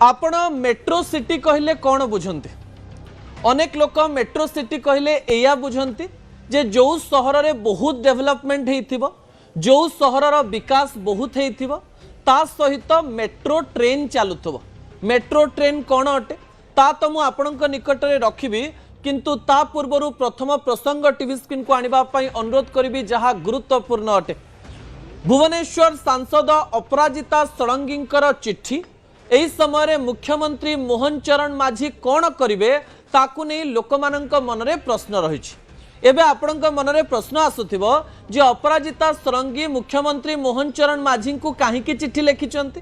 आपण metro city कहले कौन बुझंती? अनेक लोक मेट्रो सिटी कहले एया बुझंती जे जो सहर रे बहुत डेवलपमेंट हेइथिबो, जो सहरर विकास बहुत हेइथिबो, ता सहित मेट्रो ट्रेन चालुथबो। मेट्रो ट्रेन कौन अटे ता तो मु आपणक निकट रे रखिबी, किंतु ता पूर्वरु प्रथम प्रसंग टीवी स्क्रीन को आनिबा पई अनुरोध करिबी जहा गुरुत्वपूर्ण अटे। भुवनेश्वर सांसद अपराजिता षडंगींकर चिट्ठी। एही समय मुख्यमंत्री मोहन चरण माझी कौन करिवे ताकू नहीं लोकमानंक मनरे प्रश्न रहिछि। एबे आपणक मनरे प्रश्न आसुथिबो जे अपराजिता षडंगी मुख्यमंत्री मोहन चरण माझी को काहीकि चिट्ठी लिखिचंती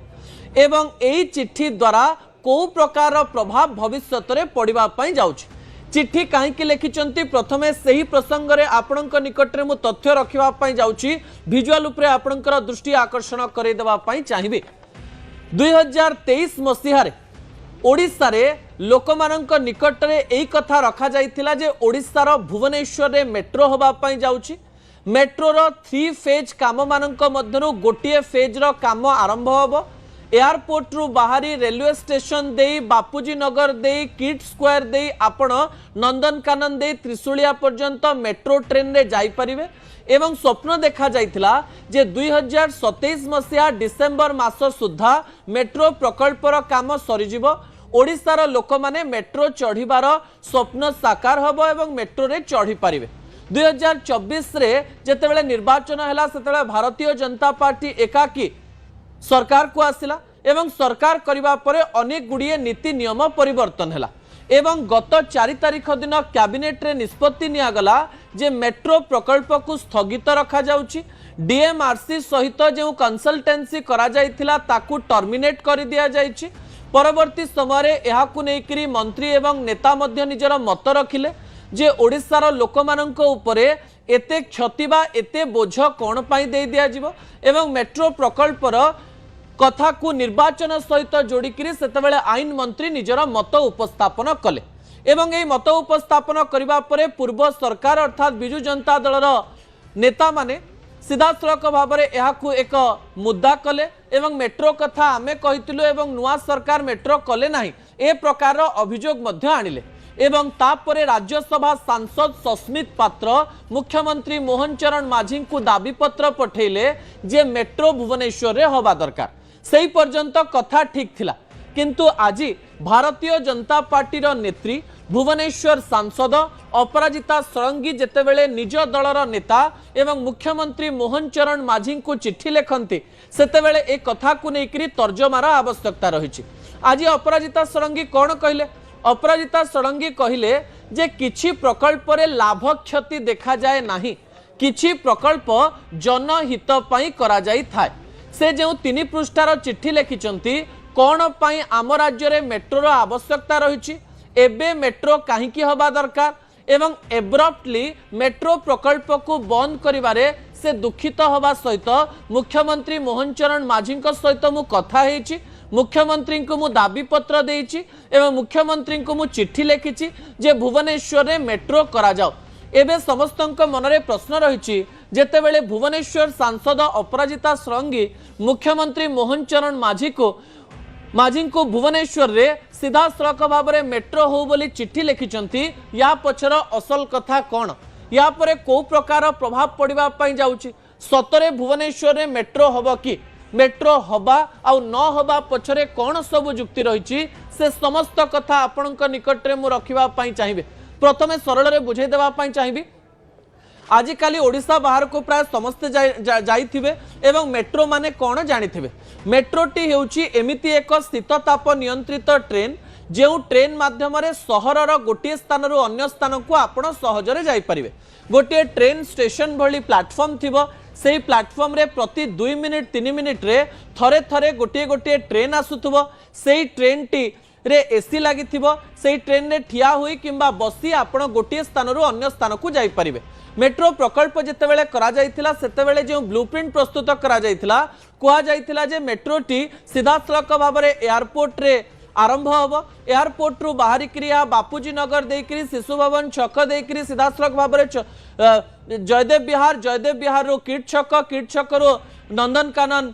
एवं एही चिट्ठी द्वारा को प्रकार प्रभाव भविष्यत रे पड़िबा पई जाउछि। चिट्ठी काहीकि लिखिचंती प्रथमे सही प्रसंग रे आपणक निकट रे मु तथ्य रखिबा पई जाउछि। विजुअल उपरे आपणकर दृष्टि आकर्षण करै देबा पई चाहिबे। 2023 मसीहारे ओडिशा रे लोकमानंक निकट रे एई कथा रखा जाइथिला जे ओडिशा भुवनेश्वर रे मेट्रो होबा पई जाउछि। मेट्रो रो 3 फेज काम मानंक मध्यरु गोटिए फेज रो काम आरंभ होबो। एयरपोर्ट रु बाहरी रेलवे स्टेशन देई बापूजी नगर देई किड स्क्वायर देई आपण नंदनकानन देई त्रिशूलिया पर्यंत मेट्रो ट्रेन रे जाई परिबे। एवं स्वप्न देखा जाइथिला जे 2027 मसीहा डिसेंबर मास सुद्धा मेट्रो प्रकल्पर काम सरीजिबो। ओडिशार लोक माने मेट्रो चढ़ीबार स्वप्न साकार हबो एवं मेट्रो रे चढ़ी पारिबे। 2024 रे जेतेबेले निर्वाचन हैला सेतेबेले भारतीय जनता पार्टी एकाकी सरकार को आसिला एवं सरकार करिबा परे अनेक गुड़िए नीति नियम परिवर्तन हैला एवं गत 4 तारिख दिन कैबिनेट रे निष्पत्ति नियागला जे मेट्रो प्रकल्प को स्थगित रखा जाउची। डीएमआरसी सहित जो कंसल्टेंसी करा जाइथिला ताकू टर्मिनेट कर दिया जाइची। परवर्ती समय रे एहाकू नेकरी मंत्री एवं नेता मध्य निजर मत रखिले जे ओडिशार लोकमानंक उपरे एते क्षति बा एते बोझ कोन पाई दे दिया जिवो एवं मेट्रो प्रकल्पर कथा को निर्वाचन सहित जोड़िकी सेतेबेले आईन मंत्री निजर मत उपस्थापन कले एवं ए मत उपस्थापन करिबा परे पूर्व सरकार अर्थात बिजु जनता दलर नेता माने सीधासलख भाव में यहाकू एक मुद्दा कले एवं मेट्रो कथा आमे कहितिलु एवं नुआ सरकार मेट्रो कले नाही ए प्रकार अभियोग मध्य आनिले एवं तापरे राज्यसभा सांसद सस्मित पात्र मुख्यमंत्री मोहन चरण माझी को दाबी पत्र पठेले जे मेट्रो भुवनेश्वर रे होबा दरकार। सेही पर्यंत कथा ठीक थिला, किंतु आज भारतीय जनता पार्टी रो नेत्री भुवनेश्वर सांसद अपराजिता षडंगी जेतेबेले निज दलर नेता एवं मुख्यमंत्री मोहन चरण माझी को चिट्ठी लिखंती सेतेबेले ए कथा को नेकरी तर्जमार आवश्यकता रहिछि। आज अपराजिता षडंगी कौन कहले? अपराजिता षडंगी कहले जे किछि प्रकल्प रे लाभ क्षति देखा जाए नाही, किछि प्रकल्प जनहित पई करा जाई थाए। से जो 3 पृष्ठार चिट्ठी लिखिचंती कौन पाई आम राज्य रे मेट्रो रो आवश्यकता रहिछि, एबे मेट्रो काहीकि हबा दरकार एवं एब्रप्टली मेट्रो प्रकल्प को बंद करिवारे से दुखित हवा सहित मुख्यमंत्री मोहन चरण माझी सहित मु कथा हेछि। मुख्यमंत्री को मु दाबी पत्र देइछि एवं मुख्यमंत्री को मु चिट्ठी लिखिछि जे भुवनेश्वर रे मेट्रो करा जाओ। एबे समस्तंक मनरे प्रश्न रहिछि जेतेबेले भुवनेश्वर सांसद अपराजिता षडंगी मुख्यमंत्री मोहन चरण माझी को भुवनेश्वर रे सीधासलख भाव में मेट्रो हो बोली चिट्ठी लिखिचंती, या पछर असल कथा कौन, या परे को प्रकार प्रभाव पड़िबा पई जाउछि? सतरे भुवनेश्वर रे मेट्रो हबो कि मेट्रो हबा आउ न हबा पछरे कौन सब जुक्ति रहिछि से समस्त कथा आपणक निकट रे मु रखिबा पई चाहिबे। प्रथमे सरल रे बुझाई देबा पई चाहिबी। आजिकाली ओडिशा बाहर को प्राय समस्ते जाइथिबे एवं मेट्रो माने कौन जानिथिबे। मेट्रोटी हेउची एमिति एक शीतताप नियंत्रित ट्रेन जो ट्रेन माध्यम रे सहरर गोटे स्थान रु अन्य स्थान को आपण सहजरे जाई परिबे। गोटे ट्रेन स्टेशन भली प्लेटफॉर्म थिबो, सेही प्लेटफॉर्म रे प्रति 2 मिनिट 3 मिनिट रे थरे थरे गोटे गोटे ट्रेन आसुथबो। सेही ट्रेन टी रे एसी लागि थिबो, सेही ट्रेन रे ठिया होई किंबा बसी आपण गोटे स्थान रु अन्य स्थान को जाई परिबे। मेट्रो प्रकल्प जेतेबेले करा जाइथिला सेतेबेले जो ब्लूप्रिंट प्रस्तुत करा जाइथिला कुआ जाइथिला जे मेट्रोटी सीधासलख भाव में एयरपोर्ट रे आरंभ हबो। एयरपोर्ट रु बाहरी क्रिया बापूजी नगर देकरी शिशु भवन छक देकरी सीधासलख भाव में जयदेव विहार रो किड छक रु नंदनकानन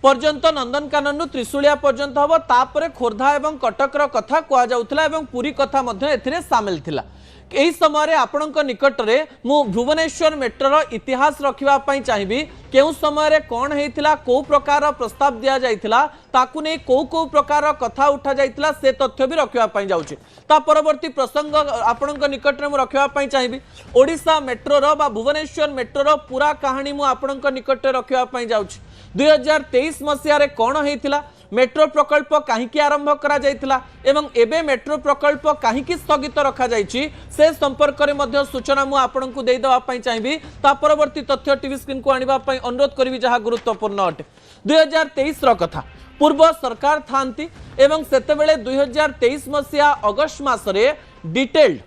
पर्यंत नंदनकानन त्रिशूलिया पर्यंत हम तापर खोर्धा और कटकर कथा कहुला और पुरी कथा एथिरे सामिल थिला। यही समय आपणक निकट में मु भुवनेश्वर मेट्रोर इतिहास रखापी चाहिए केउ समय कौन होता कौ प्रकार प्रस्ताव दि जाइथिला ताकू नहीं कौ प्रकार कथा उठा जाइथिला से तथ्य भी रखापी जाऊँगी। ता परवर्ती प्रसंग आपणक निकट में रखापी चाहिए ओडिशा मेट्रोर बा भुवनेश्वर मेट्रोर पूरा कहानी मु आपणक निकट में रखापी जाऊँगी। 2023 मसीह कौन होता मेट्रो प्रकल्प कहीं आरंभ करा जाइथिला एवं एबे मेट्रो प्रकल्प कहीं स्थगित रखा जाइछि से संपर्क में सूचना मु आपन को दे दवा पई चाहिबी। ता परवर्ती तथ्य टीवी स्क्रीन को आनिबा पई अनुरोध करिवि जहा गुरुत्वपूर्ण अटे। 2023 रो कथा पूर्व सरकार थांती एवं सेतेबेले 2023 मसीहा अगस्त मासरे डिटेल्ड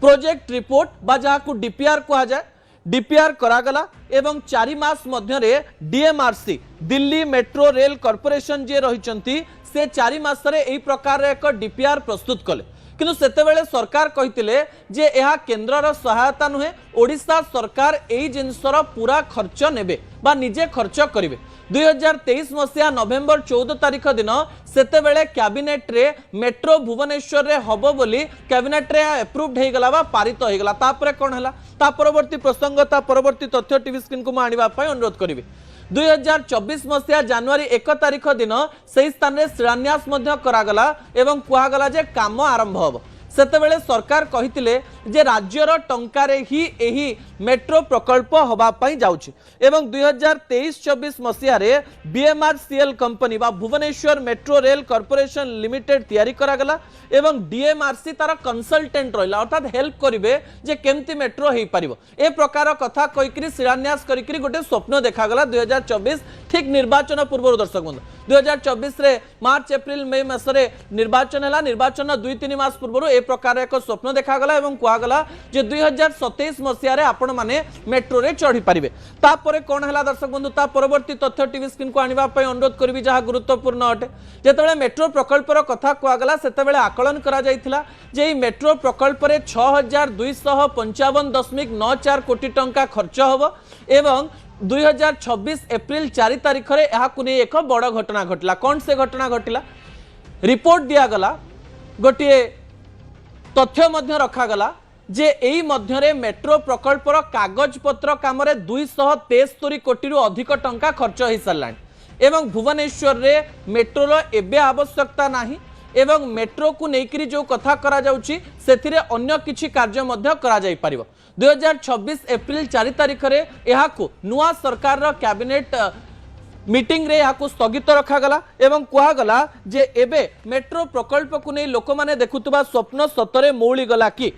प्रोजेक्ट रिपोर्ट बा जहा को डीपीआर कहा जाए डीपीआर करागला एवं 4 मास मध्यरे DMRC Delhi metro rail corporation जे रहिचंती से 4 मासरे एई प्रकार एक डीपीआर प्रस्तुत कले किंतु सेतेबेले सरकार कहितिले जे एहा केंद्रर सहायता नुहे ओडिशा सरकार एई जिनसर पूरा खर्च नेबे बा निजे खर्च करिवे। 2023 मसीहा नवेम्बर 14 तारिख दिन सेतेबेले कैबिनेट रे मेट्रो भुवनेश्वर रे हबो बोली कैबिनेट रे अप्रूव्ड हे गला बा पारित हे गला। तापरे कोन हला ता परवर्ती प्रसंग ता परवर्ती तथ्य टीवी स्क्रीन को आनिबा पई अनुरोध करिवे। 2024 मसीहा जनवरी 1 तारिख दिन से स्थान में शिलान्यास करागला एवं कहगला जे काम आरंभ हम सेतेबेले सरकार कहितिले जे राज्यर टंकारे ही एही मेट्रो प्रकल्प होबा पई जाउछि एवं 2023-24 मसीहा रे बीएमआरसीएल कंपनी बा Bhubaneswar metro rail corporation limited तैयारी करागला एवं डीएमआरसी तार कंसल्टेंट रहिला अर्थात हेल्प करिवे जे केमती मेट्रो हेई परिबो ए प्रकार कथा कहिकरी शिलान्यास करिकरी गोटे स्वप्न देखागला 2024 ठीक निर्वाचन पूर्व दर्शक बंधु 2024 रे मार्च एप्रिल मई मासरे निर्वाचन हला निर्वाचन 2-3 मास पूर्व ए प्रकार एक स्वप्न देखागला एवं कहगला जे 2027 मसीहा रे आपण माने मेट्रो रे चढ़ी पारिबे। तापरे कोन हला दर्शक बंधु ता परवर्ती तथ्य टीवी स्क्रीन को आनिबा पई अनुरोध करबी जहा गुरुत्वपूर्ण अटे। जेतेबेले मेट्रो प्रकल्पर कथा कहगला सेतेबेले आकलन करा जाइथिला जे मेट्रो प्रकल्प रे 6255.94 कोटी टंका खर्च होबो एवं 2026 एप्रिल 4 तारिख रे एहाकु नै एक बड़ घटना घटला। कौन से घटना घटिला रिपोर्ट दिया गला गोटे तथ्य मध्य रखागला जे एई मध्यरे मेट्रो प्रकल्पर कागज पत्र काम रे 273 कोटी रु अधिक टंका खर्च हो सारलानी एवं भुवनेश्वर रे मेट्रोर एबे आवश्यकता नाही एवं मेट्रो को लेकर जो कथा करा जाउची सेथिरे अन्य किछि कार्य मध्य करा जाई परिबो। 2026 एप्रिल 4 तारिख रे एहाकु नुआ सरकार रो कैबिनेट मीटिंग रे याकु स्थगित रखा गला एवं कहा गला जे एबे मेट्रो प्रकल्प को नहीं लोक माने देखुतबा स्वप्न सतरे मौली गला कि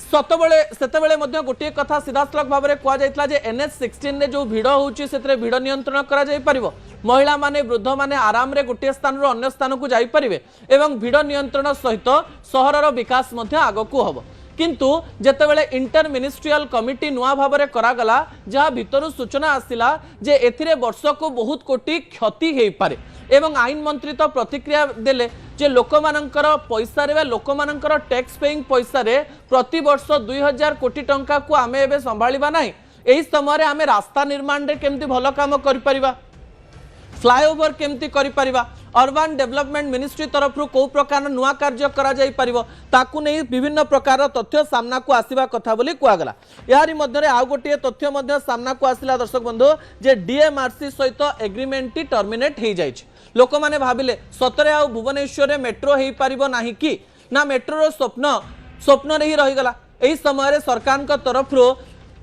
सतबेले सेतेबेले मध्य गोटे कथा सीधासलख भाव में कह जाइतला जे NH16 रे जो भिड़ होउची सेतरे भिड़ नियंत्रण करा जाई परिबो महिला माने वृद्ध माने आराम रे गोटे स्थान रो अन्य स्थान को जाई परिबे एवं भिड़ नियंत्रण सहित सहरर विकास मध्य आगकू हबो। किंतु जेतेबेले इंटर मिनिस्ट्रियल कमिटी नुआ भाव में करागला जहाँ भीतर सूचना आसिला जे एथिरे वर्ष को बहुत कोटी क्षति हेई पारे एवं आईन मंत्री तो प्रतिक्रिया देले जे लोकमानंकर पैसा रे लोकमानंकर टैक्स पेइंग पैसा रे प्रति वर्ष 2000 कोटी टंका को आमे एबे संभाळिबा नाही एही समय आमे रास्ता निर्माण रे केमती भलो काम करि परिबा फ्लाईओवर केमती करि परिबा अर्बन डेवलपमेंट मिनिस्ट्री तरफ को प्रकार नुआ कार्य करा जाई परिबो ताकू नहीं विभिन्न प्रकार तथ्य सामना को आसीबा कथा बोली कहगला। यारी मध्यरे आ गोटे तथ्य मध्य सामना को आसिला दर्शक बंधु जे डीएमआरसी सहित एग्रीमेंट टी टर्मिनेट हो जाइछि लोक माने भाबिले सतरे आ भुवनेश्वर मेट्रो हेई परिबो नाही कि ना मेट्रो स्वप्न रे ही रही गला। एही समय रे सरकार का तरफ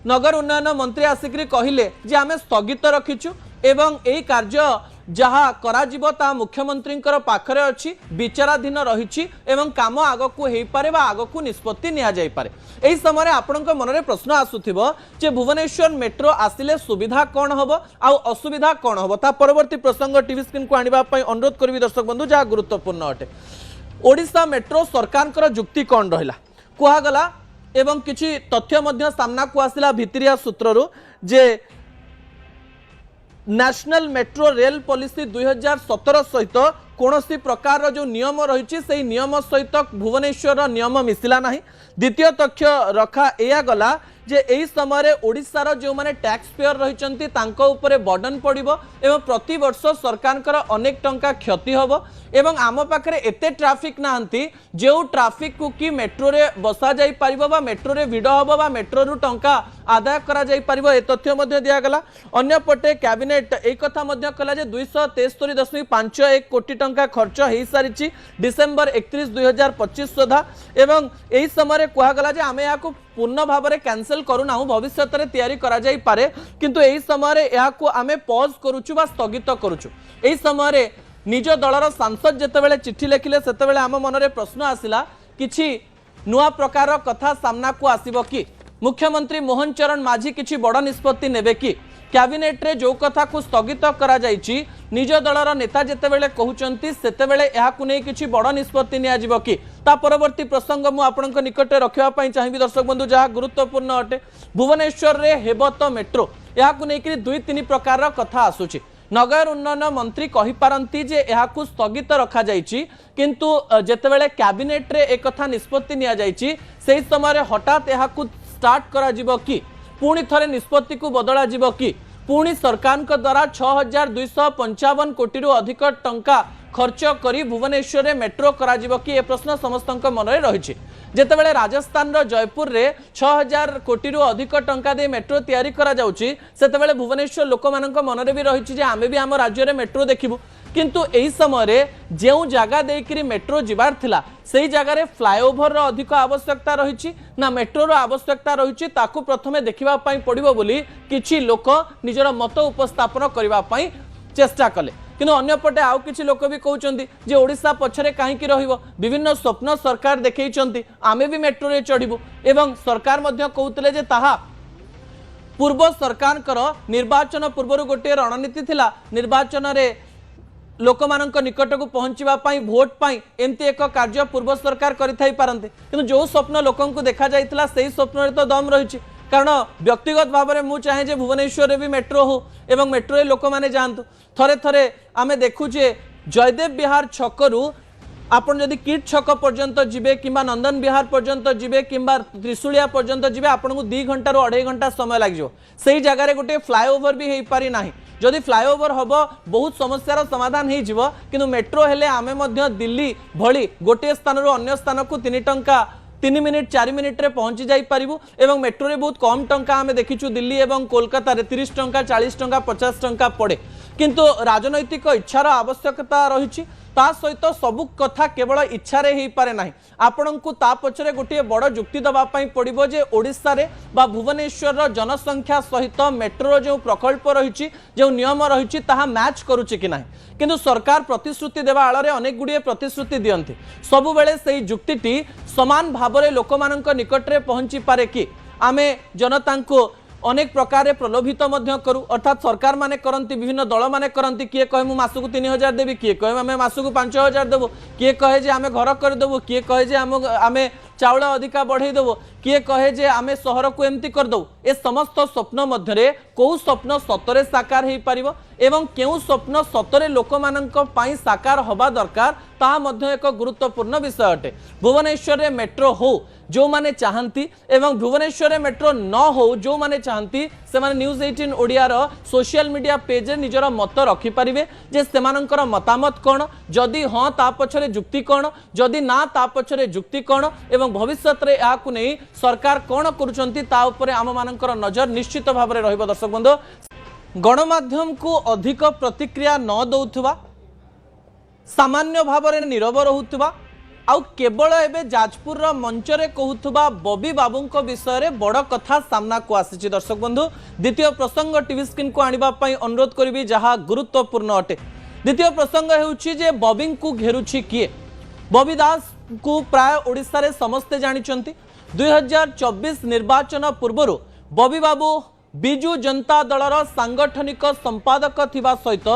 नगर उन्नयन मंत्री आसिकरी कहिले जे आमे स्थगित रखिछु एवं एही कार्य जहाँ करा मुख्यमंत्री पाखरे अच्छी विचाराधीन रही एवं काम आगक हो पारे आगक निष्पत्ति नि जाई पारे। एही समय आपणक मनरे प्रश्न आसुथिबो जे भुवनेश्वर मेट्रो आसिले सुविधा कौन हम आ असुविधा कौन हम ता परवर्ती प्रसंग टीवी स्क्रीन को आनिबा पई अनुरोध करिवि दर्शक बंधु जहाँ गुरुत्वपूर्ण अटे। ओडिशा मेट्रो सरकार जुक्ति कौन रहिला कहगला एवं किछि तथ्य मध्य सामना को आसिला भितरिया सूत्ररु जे नेशनल मेट्रो रेल पॉलिसी 2017 सहित कौन प्रकार जो नियम रही से नियम सहित भुवनेश्वर नियम मिसिला ना। द्वितीय तथ्य रखा या गला जे एही समय ओडिशार जो माने टैक्स पेयर रही बर्डन पड़ो एवं प्रति वर्ष सरकार अनेक टंका क्षति हम एवं आम पाखे एते ट्राफिक नाहंती जो ट्राफिक को कि मेट्रो रे बसा जाई परिबो बा मेट्रो रे भिड़ हम बा मेट्रो रु टंका आदाय करा जाई परिबो ए तथ्य मध्य दिया गला। अन्य पटे कैबिनेट एक कथा मध्य कला जे 263.51 कोटी टंका खर्च हो सारी डिसेम्बर 31 2025 सुधा एवं एही समय कहगला जे आमे याको पूर्ण भाव में कैंसल करूना भविष्य में तैयारी करा जाई पारे किंतु एही समय याको आमे पॉज करूछु बा स्थगित करूछु। एही समय निज दलर सांसद जेतेबेले चिट्ठी लिखिले सेतेबेले आम मनरे प्रश्न आसिला किछि नुआ प्रकार कथा सामना को आसीबो कि मुख्यमंत्री मोहन चरण माझी किछि बड़ निष्पत्ति नेबे कि कैबिनेट रे जो कथा को स्थगित करा जायछि निज दलर नेता जेतेबेले कहउचंती सेतेबेले एहाकु नै किछि बड़ निष्पत्ति निया जिवो कि ता परवर्ती प्रसंग मु आपनक निकटे रखिबा पई चाहिबी दर्शक बंधु जहा गुरुत्वपूर्ण अटे। भुवनेश्वर रे हेबो तो मेट्रो एहाकु नै कि दुई तीन प्रकार कथा आसुछि। नगर उन्नयन मंत्री कहि पारंती जे एहाकु स्थगित रखा जायछि किंतु जेतेबेले कैबिनेट रे एक कथा निष्पत्ति निया जायछि सेही समय हठात एहाकु स्टार्ट करा जिवो कि पुणी थरे निष्पत्ति को बदला जिवो कि पुणी सरकार द्वारा 6255 कोटी रु अधिक टंका खर्च करी भुवनेश्वर रे मेट्रो करा जिवो कि ए प्रश्न समस्तक मन रे रहिछि। जेतेबेले राजस्थान रो जयपुर रे 6000 कोटी रु अधिक टंका दे मेट्रो तैयारी करा जाउछि सेतेबेले भुवनेश्वर लोक मानक मन रे भी रहिछि जे आमे भी हम राज्य रे मेट्रो देखिबु किंतु एही समय जो जगह देकरी मेट्रो जिबार थिला सेही जगह रे फ्लाईओवर रो अधिक आवश्यकता रहिछि ना मेट्रो रो आवश्यकता रहिछि ताकू प्रथमे देखिबा पई पड़िबो बोली किछि लोक निजर मत उपस्थापन करबा पई चेष्टा कले किंतु अन्यपटे आउ किछि लोक भी कहउचंती जे ओडिशा पछरे काहेकि रहिबो विभिन्न स्वप्न सरकार देखैचंती आमे भी मेट्रो रे चढ़िबो एवं सरकार मध्य कहउतले जे ताहा पूर्व सरकार निर्वाचन पूर्व गोटे रणनीति थिला निर्वाचन रे लोक मानक निकट को पहुंचवा पाई भोट पाई एमती एक कार्य पूर्व सरकार करिथाई पारंते किंतु जो स्वप्न लोकन को देखा जाइतला सेही स्वप्न रे तो दम रहिछि। कारण व्यक्तिगत भाव में मुझे चाहे भुवनेश्वर रे भी मेट्रो हो एवं मेट्रो रे लोक माने जानतु थरे थरे आमे देखुचे जयदेव विहार छकरू आपन जदि किट छक पर्यंत जिबे किंबा नंदन विहार पर्यंत जिबे किंबा त्रिशूलिया पर्यंत जिबे आपन को 2 घंटा रो 2.5 घंटा समय लागिजो सेही जगह रे गोटे फ्लाईओवर भी हेई पारि नाही जदि फ्लाईओवर हबो बहुत समस्यार समाधान हेई जिवो किंतु मेट्रो हेले आमे मध्य दिल्ली भली गोटे स्थान रो अन्य स्थान को 3 टंका 3 मिनिट 4 मिनिट रे पहुंची जाई पारिबु एवं मेट्रो रे बहुत कम टंका आमे देखिछु दिल्ली एवं कोलकाता रे 30 टंका 40 टंका 50 टंका पड़े किंतु राजनैतिक इच्छार आवश्यकता रही ता सहित सबु कथा केवल इच्छा रे ही पारे नाही आपन को ता पछरे गोटे बड़ जुक्ति दबा पई पड़िबो जे ओडिसा रे बा भुवनेश्वर रो जनसंख्या सहित मेट्रो जो प्रकल्प रही जो नियम रही ताहा मैच करूची कि नाही किंतु सरकार प्रतिश्रुति देवा आड़ रे अनेक गुड़िए प्रतिश्रुति दियंती सबु बेले सेही जुक्तिटी समान भाव रे लोक मानक निकट रे पहुंची पारे कि आमे जनता को अनेक प्रकार प्रलोभित करू अर्थात सरकार माने करंती विभिन्न दल माने करंती किए कहे मु मासकु 3000 देबी किए कहे आमे मासकु 5000 देबो किए कहे जे आमे घर कर देबो किए कहे जे आमे चाउल अधिका बढ़ई देबो किए कहे जे आमे शहर को एमती कर दो ए समस्त स्वप्न मध्यरे को स्वप्न सतरे साकार हेई परिबो एवं केउ स्वप्न सतरे लोक मानक पई साकार होबा दरकार ता मध्य एक गुरुत्वपूर्ण विषय अटे। भुवनेश्वर रे मेट्रो हो जो माने चाहंती एवं भुवनेश्वर रे मेट्रो न हो जो माने चाहंती से माने न्यूज 18 ओडिया रो सोशल मीडिया पेज रे निजर मत रखि परिबे जे सेमानकर मतामत कोन जदि हां ता पछरे जुक्ति कोन जदि ना ता पछरे जुक्ति कोन एवं भविष्य रे याकु नै सरकार कोन करूचंती ता उपरे आम मानकर नजर निश्चित भाव में रहिबो। दर्शक बंधु गणमाध्यम को अधिक प्रतिक्रिया न दउथुवा सामान्य भाव में नीरव रहुथुवा आउ केवल एबे जाजपुर मंच रे कहूथुबा बबी बाबूंको विषय रे बड़ कथा सामना को आसी। दर्शक बंधु द्वितीय प्रसंग टीवी स्क्रीन को आनिबा पई अनुरोध करिवि जहा गुरुत्वपूर्ण अटे। द्वितीय प्रसंग हेउछि जे बबी को घेरुछि किए बबी दास को प्राय ओडिसा रे समस्ते जानिचंती 2024 निर्वाचन पूर्व बबी बाबू बिजु जनता दलर सांगठनिक संपादक थिबा सहित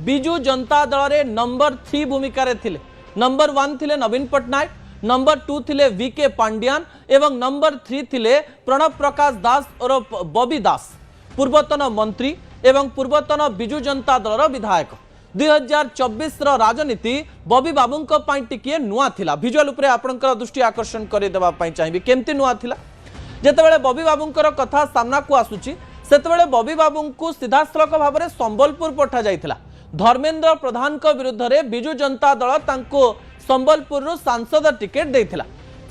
बिजु जनता दल रे नंबर 3 भूमिका रे थिले। नंबर 1 थिले नवीन पटनायक, नंबर 2 थिले वीके पांड्यान एवं नंबर 3 थिले प्रणव प्रकाश दास और बबी दास पूर्वतन मंत्री एवं पूर्वतन बिजु जनता दलर विधायक। 2024 राजनीति बॉबी बाबू टिके नुआ थिला। विजुअल उपरे आपनकर दृष्टि आकर्षण कर देबा पई चाहिबी केमती नुआ थिला। जेतेबेले बॉबी बाबूंकर कथा सामना को आसुची सेतेबेले बॉबी बाबू को सीधासलख भाव में संबलपुर पठा जाइथिला। धर्मेंद्र प्रधान को विरुद्ध रे बिजु जनता दल तांको संबलपुर सांसद टिकेट देइथिला।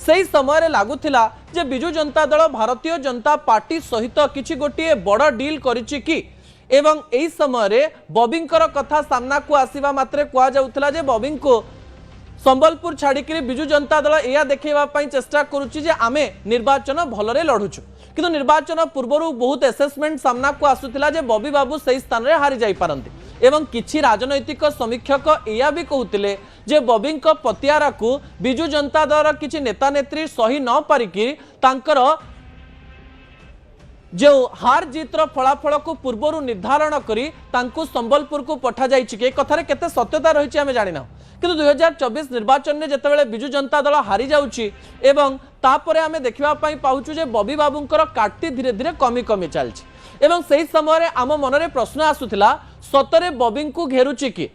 सेही समय लागुथिला जे बिजु जनता दल भारतीय जनता पार्टी सहित किछि गोटिए बड़ डील करिछि कि एवं एही समय रे बॉबींकर कथा सामना को आसीबा मात्रे कुआ जाउथिला जे बॉबिंग को संबलपुर छाड़िकी बिजु जनता दल या देखा चेष्टा करुच्ची आमे निर्वाचन भलरे लड़ुचु किंतु निर्वाचन पूर्व बहुत एसेसमेंट सामना को आसुला जे बॉबी बाबू सही स्थान रे हारी जाई पारंती एवं किछि राजनैतिक समीक्षक या भी कहते जे बॉबी पतियारा को बिजु जनता दल किछि नेता नेत्री सही न पारिकी तांकर जो हार जीतर फलाफल को पूर्व निर्धारण करी तांको संबलपुर को पठा जाइछि के कथारे केते सत्यता रही आमे जानिना किंतु 2024 निर्वाचन में जितेबाला बिजु जनता दल हारी जाउछि एवं तापरे आमे देखिबा पई पाउछु जे बॉबी बाबूंकर काटी धीरे धीरे कमी कमी चलछि एवं सही समय आम मनरे प्रश्न आसुथिला सतरे बॉबी को घेरुछि कि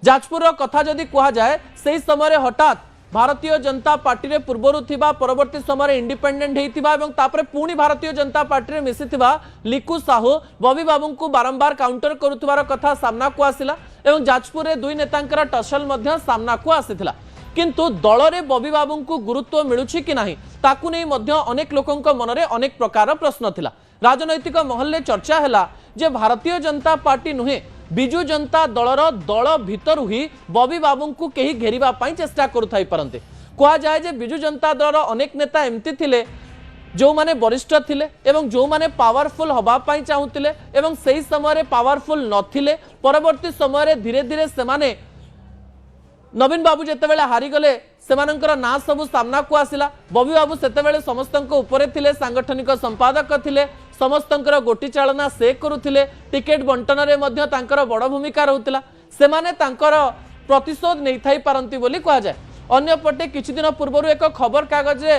जाजपुर कथा जदि कहा जाए सही समय हठात भारतीय जनता पार्टी रे पूर्वरु थिबा परवर्ती समय इंडिपेंडेंट हेतिबा एवं तापरे पुणी भारतीय जनता पार्टी रे मिसिथिबा लिकु साहू बॉबी बाबू को बारंबार काउंटर करुथिबार कथा सामना को आसिला एवं जाजपुर रे दुई नेतांकर टसल मध्य सामना को आसिथिला किंतु दल रे बॉबी बाबू को गुरुत्व मिलुछि कि नाही ताकु नै मध्य अनेक लोकंक मनरे अनेक प्रकार प्रश्न थिला। राजनैतिक महल चर्चा हैला जे भारतीय जनता पार्टी नुहे बिजु जनता दलर दल भितर ही बॉबी बाबू को कहीं घेरिबा पई चेष्टा करुथाई परंते कहा जाए जे बिजु जनता दलर अनेक नेता एमती थिले जो माने वरिष्ठ थिले एवं जो माने पावरफुल हबा पई चाहुतिले एवं सही समय पावरफुल नथिले परवर्ती समय धीरे धीरे सेमाने नवीन बाबू जेतेबेले हारी गले सेमानंकर ना सबु सामना को आसिला बॉबी बाबू सेतेबेले समस्तंक उपरे थिले सांगठनिक संपादक थिले समस्तंकर गोटी चालना से करुथिले टिकेट बंटन रे मध्य तांकर बड़ भूमिका रहुतिला सेमाने तांकर प्रतिशोध नै थाई पारंती बोली कहा जाय। अन्य पटे किछि दिन पूर्व एक खबर कागज रे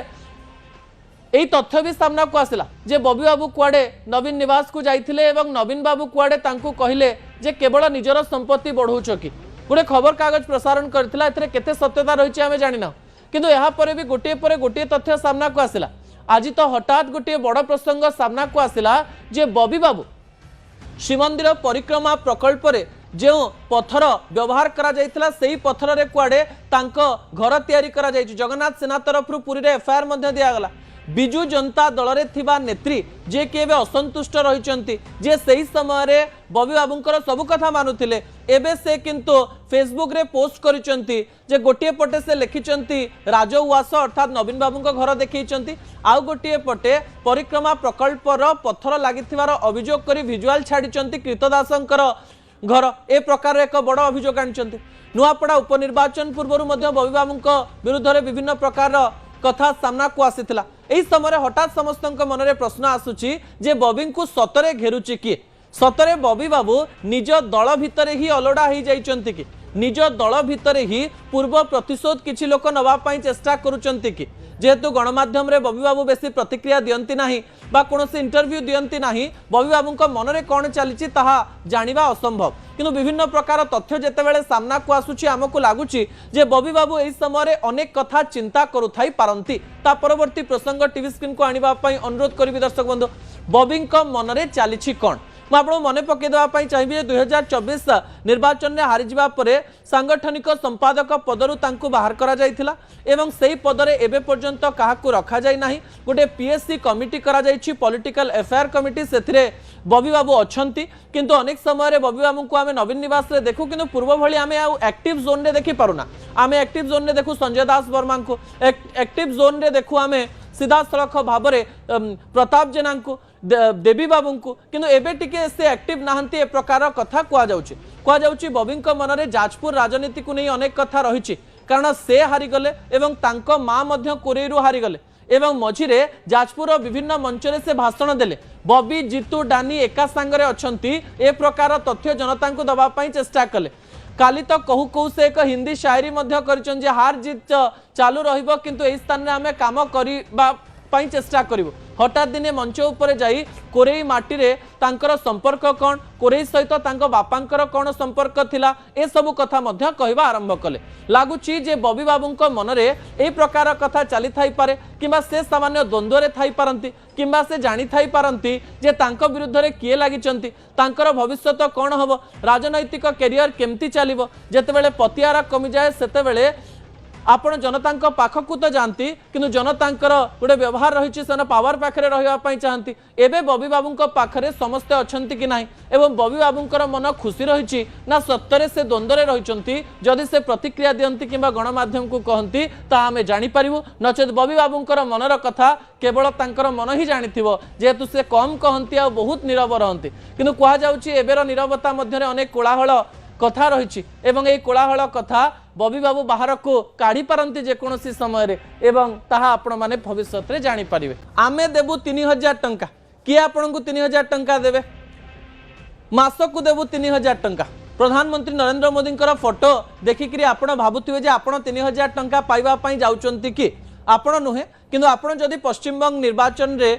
एई तथ्य भी सामना को आसिला जे बॉबी बाबू कुआडे नवीन निवास को जाइथिले एवं नवीन बाबू कुआडे तांको कहिले जे केवल निजर संपत्ति बढ़ौछ कि गोटे खबर कागज प्रसारण करथिला एथरे केते सत्यता रहिछि आमे जानिना किंतु यहाँ पर भी गोटे तथ्य सामना को आसिला। आज तो हठात गोटे बड़ प्रसंग सामना को आसिला जे बॉबी बाबू श्रीमंदिर परिक्रमा प्रकल्प रे जो पत्थर व्यवहार करा जाइथिला सेही पत्थर रे कुआडे तांको घर तैयारी करा जाइछि जगन्नाथ सेना तरफ पुरी रे एफआईआर मध्य दिया गला बिजु जनता दल रे थिबा नेत्री जे के एबे असंतुष्ट रहिचंती जे सही समय रे बॉबी बाबूंकर सब कथा मानुथिले एबे से किंतु फेसबुक रे पोस्ट करिचंती जे गोटिए पटे से लिखिचंती राजउवास अर्थात नवीन बाबूंक घर देखैचंती आउ गोटिए पटे परिक्रमा प्रकल्प रो पत्थर लागिथिबार अभियोग करी विजुअल छाडिचंती कृतदासंकर घर ए प्रकार एक बड़ अभियोग आनिचंती। नुआपड़ा उपनिर्वाचन पूर्व बॉबी बाबूंक विरुद्ध रे विभिन्न प्रकार कथा सामना को आसीथिला एही समय हठात समस्तंक मनरे प्रश्न आसुची जे बॉबी को सतरे घेरुची किए सतरे बॉबी बाबू निज दल भितर ही अलड़ा हो जाइचंती कि निज दल भितर ही पूर्व प्रतिशोध किछि लोक नवा पई चेष्टा करूचंती कि जेहेतु गणमाध्यम रे बॉबी बाबू बेसी प्रतिक्रिया दियंती नाही बा कोनोसी इंटरव्यू दियंती नाही बॉबी बाबूंक मनरे कोन चलीची ताहा जानिबा असंभव किंतु विभिन्न प्रकार तथ्य जेतेबेले सामना को आसुची हमकु लागुची जे बॉबी बाबू एही समय अनेक कथा चिंता करुथाई पारंती ता परवर्ती प्रसंग टीवी स्क्रीन को आनिबा पई अनुरोध करिवि दर्शक बंधु बॉबींक मनरे चलीची कोन मुझे मन पकईदेवाई चाहिए 2024 निर्वाचन में हारीजा पर सांगठनिक संपादक पदरु बाहर करा जाइथिला एवं सही पदरे एबे पर्यंत काहाकू रखा जाई नाही गोटे पीएससी कमिटी करा जाइछि पॉलिटिकल एफआईआर कमिटी से बॉबी बाबू अछंती किंतु अनेक समय बॉबी बाबू को आमे नवीन निवास रे देखु किंतु पूर्व भली आमे एक्टिव जोन रे देखि पारुना आमे एक्टिव जोन रे देखु संजय दास वर्मा को एक्टिव जोन रे देखु आमे सीधा सड़क भाव में प्रताप जेना को देवी बाबू को किंतु एबे टिके से एक्टिव नाहंती ए प्रकार कथा कुआ जाउची बॉबी मनरे जाजपुर राजनीति को नहीं अनेक कथा रही कारण से हारीगले एवं तांको माँ मध्य कोरेरु हारीगले एवं मझिरे जाजपुर विभिन्न मंचरे से भाषण देले बॉबी जीतू डानी एका सांगरे अछंती ए प्रकार तथ्य जनता को दबा पई चेष्टा कले काली तो कहू कहू से एक हिंदी शायरी मध्य करिचन जे हार जीत चालू रहिबो किंतु एई स्थान रे हमें काम करिबा ପାଇଁ ଚେଷ୍ଟା କରିବୁ। हठात दिने मंच उपरे जाई कोरेई माटी रे तांकर संपर्क कौन, कोरेई सहित तांको बापांकर कौन संपर्क थिला, ए सब कथा मध्य कहवा आरंभ कले। लागुची जे बबी बाबूंको मनरे ए प्रकार कथा चली थाई पारे, किंबा से सामान्य द्वंद्व रे थाई पारंती, किंबा से जानी थाई पारंती जे तांको विरुद्ध रे किए लागिचंती, तांकर भविष्यत कौन हबो, राजनैतिक कैरियर केमती चलिबो। जेतेबेले पतियारा कमी जाए सेतेबेले आपण जनता पाखक तो जाती, किंतु जनता गोटे व्यवहार रही से पावर पाखे रही चाहती। एवं बबी बाबू पाखे समस्ते अच्छा कि ना, एवं बबी बाबूंकर मन खुशी रही ना सत्तरे से द्वंद्व रही। जदि से प्रतिक्रिया दियंती कि गणमाध्यम को कहती आम जापर, नचेत बबी बाबूंकर मनर कथा केवल तांकर मन ही जानी जेहेतु से कम कहती आ बहुत नीरव रहती। किंतु कहुच्छी एबेर नीरवता मध्य अनेक कोलाहल कथा रही, एवं ए कोलाहल कथा बबी बाबू बाहर को काढ़ी पारती जेकोसी समय एवं ताहा आपण माने भविष्य में जानीपर। आमे देबू 3000 टंका, किए आपण को 3000 टंका देवे, मासकू देबू 3000 टंका। प्रधानमंत्री नरेंद्र मोदी फोटो देखिक आपण भावुवे जे आपण 3000 टंका पाइबा जाउचंती कि आपण नुहे, किंतु आपण जदि पश्चिम बंग निर्वाचन रे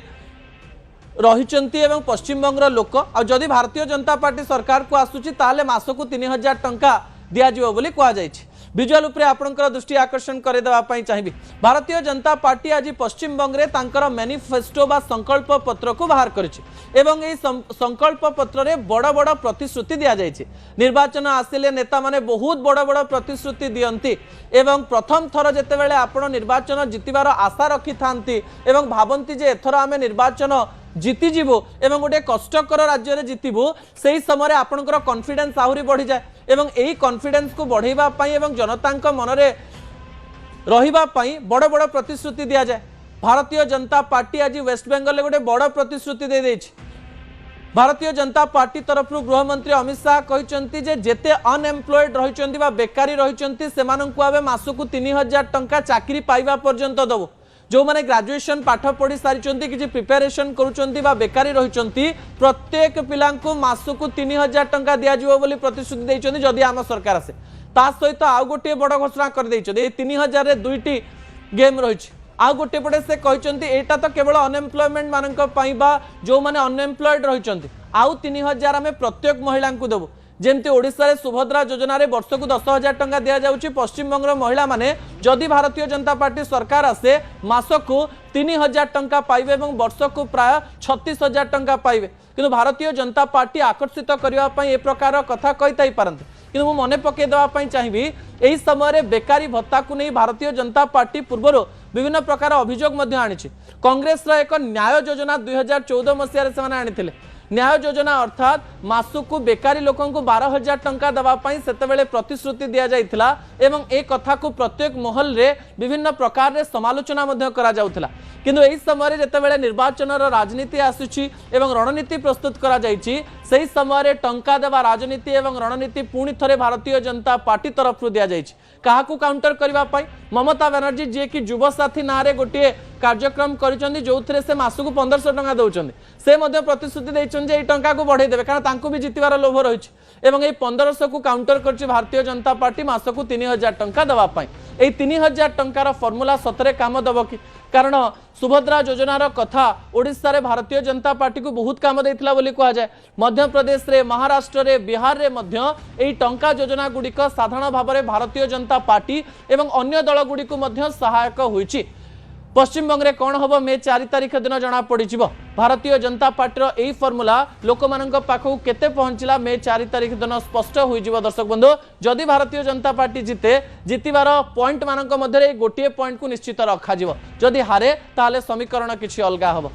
रही एवं पश्चिम बंगर लोक आदि भारतीय जनता पार्टी सरकार को आसूची ताले मासकू 3000 टंका दियाजिवो बोली कहा जायछि। विजुअल उपरे आपनकर दृष्टि आकर्षण करे देबा पई चाहिबी। भारतीय जनता पार्टी आज पश्चिम बंगरे तांकर मैनिफेस्टो बा संकल्प पत्र को बाहर करिछि, एवं ए संकल्प पत्र रे बड़ बड़ प्रतिश्रुति दिया जायछि। निर्वाचन आसिले नेता माने बहुत बड़ बड़ प्रतिश्रुति दियंती, एवं प्रथम थर जेतेबेले आपण निर्वाचन जितिबार आशा रखि थांती एवं भाबंती जे एथर आमे निर्वाचन जीतिजु एवं गोटे कष्टकर राज्य में जीतबू, से समय आपंकर कॉन्फिडेंस आहरी बढ़ी जाए एवं यही कॉन्फिडेंस को बढ़ाई एवं जनता मनरे रही बड़ बड़ प्रतिश्रुति दि जाए। भारतीय जनता पार्टी आज वेस्ट बेंगल गोटे बड़ प्रतिश्रुति दे देछि। भारतीय जनता पार्टी तरफ गृहमंत्री अमित शाह कहते जेते अनएम्प्लॉयड रही बेकारी रही से मासकू 3000 टंका चाकरी पाइबा पर्यंत दबू। जो माने ग्रेजुएशन पाठ पढ़ी सारी कि प्रिपेरेशन करुँच बेकारी रही प्रत्येक पिला मासकू 3000 टंका दिज्व बोली प्रतिश्रुति देइछन्ति जदि आम सरकार आसे। ता सहित आउ गोटे बड़ घोषणा कर देइछन्ति 3000 रे दुईटी गेम रही। आउ गोटे पटे से कहते एटा तो केवल अनएम्प्लॉयमेंट मानक पई बा जो माने अनएम्प्लॉयड रही आउ 3000 आम प्रत्येक महिला को देबू। जेमती ओडिशा रे सुभद्रा योजना रे वर्ष को 10,000 टंका दिया जाउची। पश्चिम बंगर महिला माने जदि भारतीय जनता पार्टी सरकार आसे मासकू 3000 टंका पाइबे एवं वर्ष को प्राय 36,000 टंका पाइबे। किंतु भारतीय जनता पार्टी आकर्षित करबा पई ए प्रकार कथा कहिताई पारंती। किंतु मु मने पके देबा पई चाहिबी एही समय रे बेकारी भत्ता को नहीं भारतीय जनता पार्टी पूर्वरो विभिन्न प्रकार अभियोग मध्य आनिछि। कांग्रेस रा एक न्याय योजना 2014 मसिया रे सेमाने आनिथिले। न्याय योजना अर्थात मासकू बेकारी लोक 12,000 टंका दवापाई सेतेबेले प्रतिश्रुति दिया जाइथिला एवं ए कथा को प्रत्येक महल रे विभिन्न प्रकार रे समालोचना मध्य करा जाउथिला। किंतु एही समय जेतेबेले निर्वाचन राजनीति आसुची एवं रणनीति प्रस्तुत करा जाइछि सही समय टंका देवा राजनीति एवं रणनीति पुणी थरे भारतीय जनता पार्टी तरफ दिया जाइछि। काहाकू काउंटर करबा पई ममता बनर्जी जे कि युव साथी नारे गोटे कार्यक्रम करिसंदी जोथरे से मासकू 1500 टंका दउचंदी से मध्य प्रतिश्रुति दैछन जे टंका को बढ़ाई देबे कारण तांको भी जितिबार लोभ रहिछि एवं ए 1500 को काउंटर करछि भारतीय जनता पार्टी मासकू 3000 टंका दवा पई। ए 3000 टंकार फॉर्मूला सतरे काम दब कि कारण सुभद्रा योजनार कथा ओडिशा रे भारतीय जनता पार्टी को बहुत काम देइथिला बोली कहा जाए। मध्य प्रदेश रे महाराष्ट्र रे बिहार रे मध्य एई टंका योजना गुड़िक साधारण भाव में भारतीय जनता पार्टी एवं अन्य दल गुड़िक मध्य सहायक होइछि। पश्चिम बंग रे कौन हम मे 4 तारिख दिन जना पड़ भारतीय जनता पार्टी यही फर्मूला लोक मान पाखक केते पहुंचला मे 4 तारिख दिन स्पष्ट हो। दर्शक बंधु जदि भारतीय जनता पार्टी जिते जितबार पॉइंट मान गोटे पॉइंट को निश्चित रखा जदि हारे ताले समीकरण किछि अलगा हम।